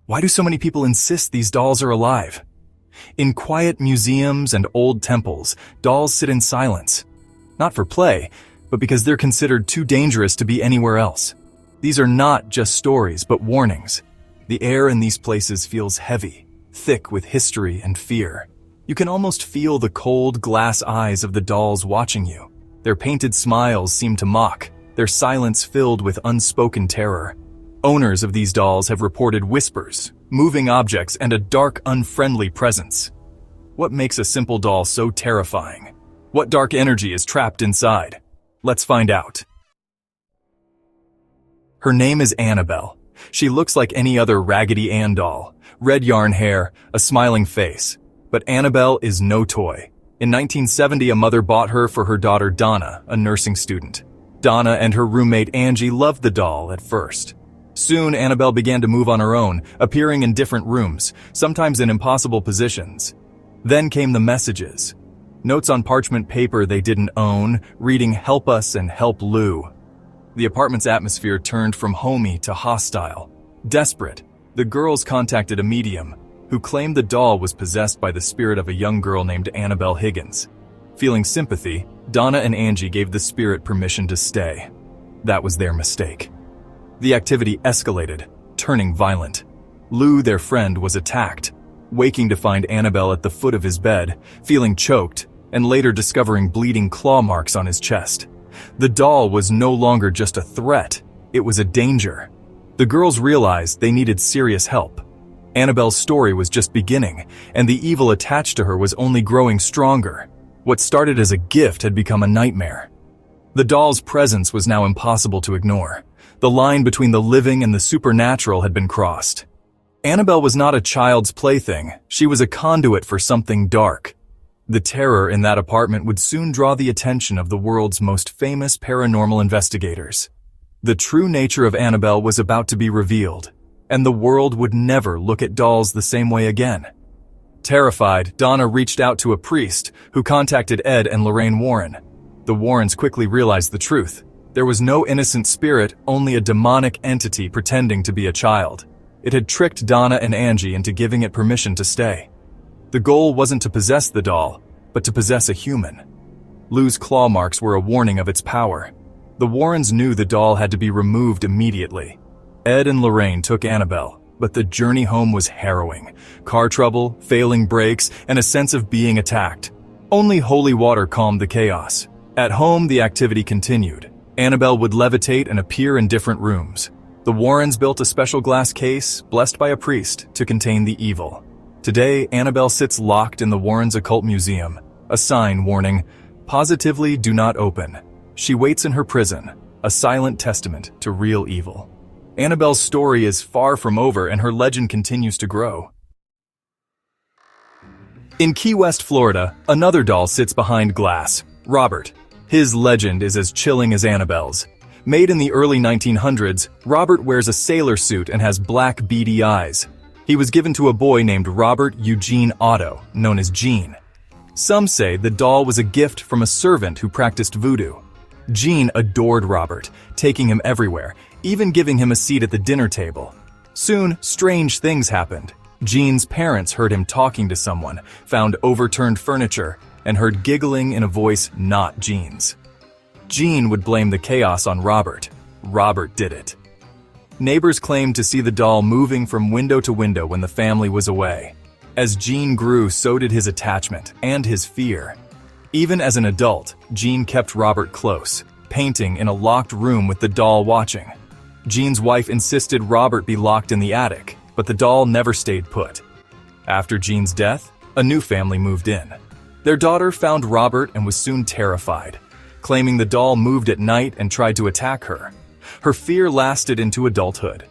Why do so many people insist these dolls are alive? In quiet museums and old temples, dolls sit in silence. Not for play, but because they're considered too dangerous to be anywhere else. These are not just stories, but warnings. The air in these places feels heavy, thick with history and fear. You can almost feel the cold glass eyes of the dolls watching you. Their painted smiles seem to mock, their silence filled with unspoken terror. Owners of these dolls have reported whispers, moving objects, and a dark, unfriendly presence. What makes a simple doll so terrifying? What dark energy is trapped inside? Let's find out. Her name is Annabelle. She looks like any other Raggedy Ann doll. Red yarn hair, a smiling face. But Annabelle is no toy. In 1970, a mother bought her for her daughter Donna, a nursing student. Donna and her roommate Angie loved the doll at first. Soon, Annabelle began to move on her own, appearing in different rooms, sometimes in impossible positions. Then came the messages. Notes on parchment paper they didn't own, reading "Help us" and "Help Lou." The apartment's atmosphere turned from homey to hostile. Desperate, the girls contacted a medium, who claimed the doll was possessed by the spirit of a young girl named Annabelle Higgins. Feeling sympathy, Donna and Angie gave the spirit permission to stay. That was their mistake. The activity escalated, turning violent. Lou, their friend, was attacked, waking to find Annabelle at the foot of his bed, feeling choked, and later discovering bleeding claw marks on his chest. The doll was no longer just a threat, it was a danger. The girls realized they needed serious help. Annabelle's story was just beginning, and the evil attached to her was only growing stronger. What started as a gift had become a nightmare. The doll's presence was now impossible to ignore. The line between the living and the supernatural had been crossed. Annabelle was not a child's plaything, she was a conduit for something dark. The terror in that apartment would soon draw the attention of the world's most famous paranormal investigators. The true nature of Annabelle was about to be revealed, and the world would never look at dolls the same way again. Terrified, Donna reached out to a priest, who contacted Ed and Lorraine Warren. The Warrens quickly realized the truth. There was no innocent spirit, only a demonic entity pretending to be a child. It had tricked Donna and Angie into giving it permission to stay. The goal wasn't to possess the doll, but to possess a human. Lou's claw marks were a warning of its power. The Warrens knew the doll had to be removed immediately. Ed and Lorraine took Annabelle, but the journey home was harrowing. Car trouble, failing brakes, and a sense of being attacked. Only holy water calmed the chaos. At home, the activity continued. Annabelle would levitate and appear in different rooms. The Warrens built a special glass case, blessed by a priest, to contain the evil. Today, Annabelle sits locked in the Warren Occult Museum, a sign warning, "Positively do not open." She waits in her prison, a silent testament to real evil. Annabelle's story is far from over, and her legend continues to grow. In Key West, Florida, another doll sits behind glass, Robert. His legend is as chilling as Annabelle's. Made in the early 1900s, Robert wears a sailor suit and has black beady eyes. He was given to a boy named Robert Eugene Otto, known as Gene. Some say the doll was a gift from a servant who practiced voodoo. Gene adored Robert, taking him everywhere, even giving him a seat at the dinner table. Soon, strange things happened. Gene's parents heard him talking to someone, found overturned furniture, and heard giggling in a voice not Gene's. Gene would blame the chaos on Robert. Robert did it. Neighbors claimed to see the doll moving from window to window when the family was away. As Gene grew, so did his attachment and his fear. Even as an adult, Gene kept Robert close, painting in a locked room with the doll watching. Gene's wife insisted Robert be locked in the attic, but the doll never stayed put. After Gene's death, a new family moved in. Their daughter found Robert and was soon terrified, claiming the doll moved at night and tried to attack her. Her fear lasted into adulthood.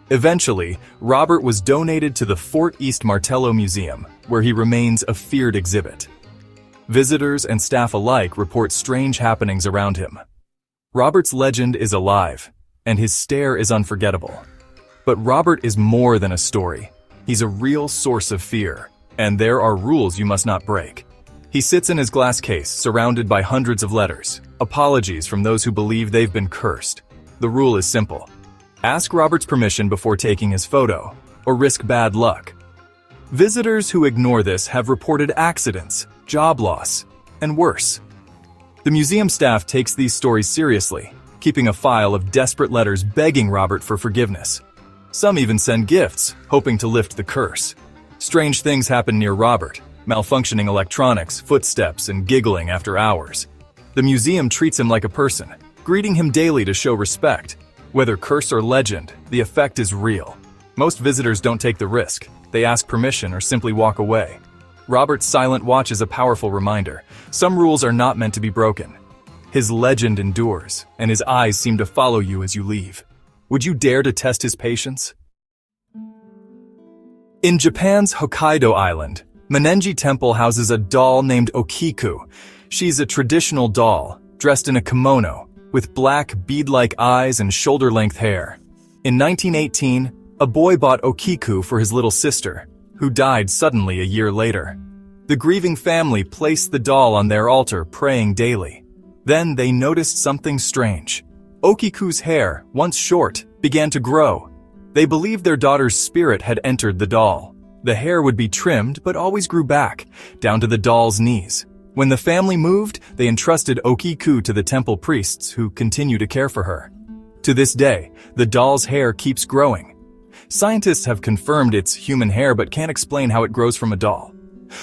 Eventually, Robert was donated to the Fort East Martello Museum, where he remains a feared exhibit. Visitors and staff alike report strange happenings around him. Robert's legend is alive, and his stare is unforgettable. But Robert is more than a story. He's a real source of fear, and there are rules you must not break. He sits in his glass case, surrounded by hundreds of letters, apologies from those who believe they've been cursed. The rule is simple. Ask Robert's permission before taking his photo. or risk bad luck. Visitors who ignore this have reported accidents, job loss, and worse. The museum staff takes these stories seriously, keeping a file of desperate letters begging Robert for forgiveness. Some even send gifts, hoping to lift the curse. Strange things happen near Robert, malfunctioning electronics, footsteps, and giggling after hours. The museum treats him like a person, greeting him daily to show respect. Whether curse or legend, the effect is real. Most visitors don't take the risk. They ask permission or simply walk away. Robert's silent watch is a powerful reminder. Some rules are not meant to be broken. His legend endures, and his eyes seem to follow you as you leave. Would you dare to test his patience? In Japan's Hokkaido island, Manenji Temple houses a doll named Okiku. She's a traditional doll, dressed in a kimono, with black, bead-like eyes and shoulder-length hair. In 1918, a boy bought Okiku for his little sister, who died suddenly a year later. The grieving family placed the doll on their altar, praying daily. Then they noticed something strange. Okiku's hair, once short, began to grow. They believed their daughter's spirit had entered the doll. The hair would be trimmed, but always grew back, down to the doll's knees. When the family moved, they entrusted Okiku to the temple priests, who continue to care for her. To this day, the doll's hair keeps growing. Scientists have confirmed it's human hair but can't explain how it grows from a doll.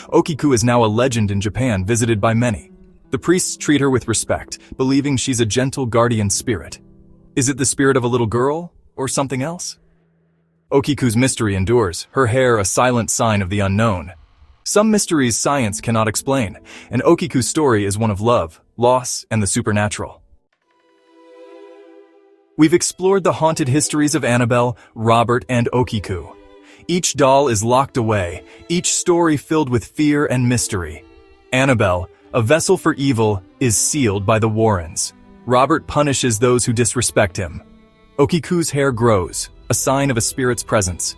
Okiku is now a legend in Japan, visited by many. The priests treat her with respect, believing she's a gentle guardian spirit. Is it the spirit of a little girl, or something else? Okiku's mystery endures, her hair a silent sign of the unknown. Some mysteries science cannot explain, and Okiku's story is one of love, loss, and the supernatural. We've explored the haunted histories of Annabelle, Robert, and Okiku. Each doll is locked away, each story filled with fear and mystery. Annabelle, a vessel for evil, is sealed by the Warrens. Robert punishes those who disrespect him. Okiku's hair grows, a sign of a spirit's presence.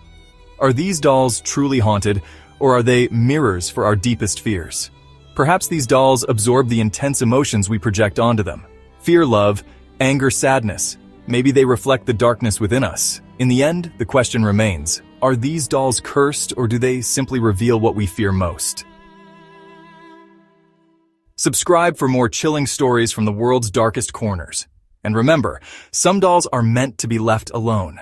Are these dolls truly haunted, or are they mirrors for our deepest fears? Perhaps these dolls absorb the intense emotions we project onto them. Fear, love, anger, sadness. Maybe they reflect the darkness within us. In the end, the question remains, are these dolls cursed, or do they simply reveal what we fear most? Subscribe for more chilling stories from the world's darkest corners. And remember, some dolls are meant to be left alone.